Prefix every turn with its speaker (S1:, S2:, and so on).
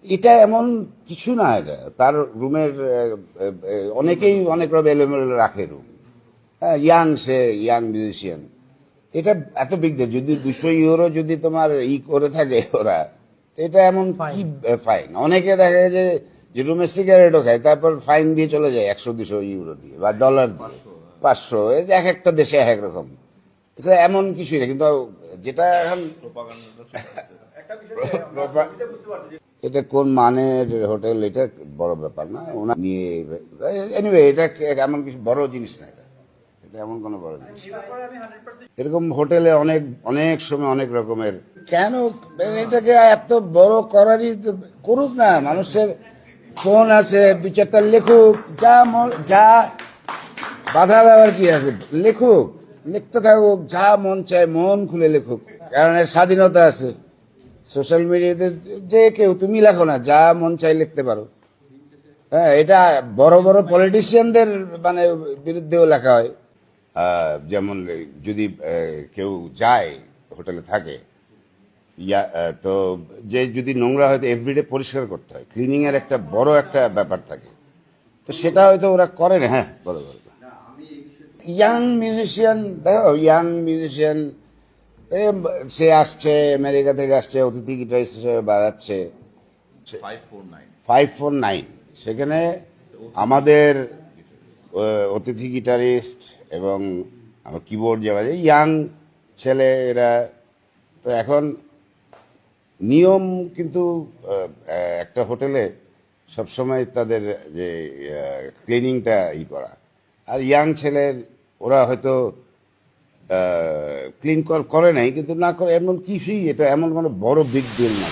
S1: এটা এমন কিছু না, এটা তার রুমের অনেকেই অনেক রকম এলোমেলো রাখে রুম। হ্যাঁ, সে ইয়াং মিউজিশিয়ান, এটা এত বিগ ডে। যদি 200 ইউরো যদি তোমার করে থাকে ওরা, এটা এমন কি ফাইন? অনেকে দেখা যায় যে রুমে সিগারেটও খায়, তারপর ফাইন দিয়ে চলে যায় 100-200 ইউরো দিয়ে বা ডলার দিয়ে, 500। এই যে এক একটা দেশে এক এক রকম। এমন কিছুই না, কিন্তু যেটা এখন এটা কোন মানের হোটেল এটা বড় ব্যাপার না, ওনা নিয়ে এনিওয়ে এটা এমন কিছু বড় জিনিস না, এটা এটা এমন কোনো বড় জিনিস না। এরকম হোটেলে অনেক অনেক সময় অনেক রকমের কেন এটাকে এত বড় করারই করুক না। মানুষের ফোন আছে, 2-4টা লেখুক, যা বাধা দেওয়ার কি আছে? লেখুক, লিখতে থাকুক, যা মন চায় মন খুলে লেখুক, কারণ এর স্বাধীনতা আছে। সোশ্যাল মিডিয়াতে যে কেউ, তুমি লেখো না, যা মন চাই লিখতে পারো। হ্যাঁ, এটা বড় বড় পলিটিশিয়ানদের মানে বিরুদ্ধেও লেখা হয়। যেমন যদি কেউ যায় হোটেলে থাকে, তো যে যদি নোংরা হয়তো এভরিডে পরিষ্কার করতে হয়, ক্লিনিং এর একটা বড় একটা ব্যাপার থাকে, তো সেটা হয়তো ওরা করে না। হ্যাঁ, বড় বড় ইয়াং মিউজিশিয়ান, দেখো ইয়াং মিউজিশিয়ান, সে আসছে আমেরিকা থেকে, আসছে অতিথি গিটারিস্ট হিসেবে বাজাচ্ছে 549। সেখানে আমাদের অতিথি গিটারিস্ট এবং আমার কিবোর্ড যে বাজে ইয়াং ছেলেরা। তো এখন নিয়ম কিন্তু একটা হোটেলে সবসময় তাদের যে ক্লিনিংটা করা, আর ইয়াং ছেলের ওরা হয়তো ক্লিন করে নাই, কিন্তু না করে এমন কিছুই, এটা এমন কোনো বড় বিগ ডিল না।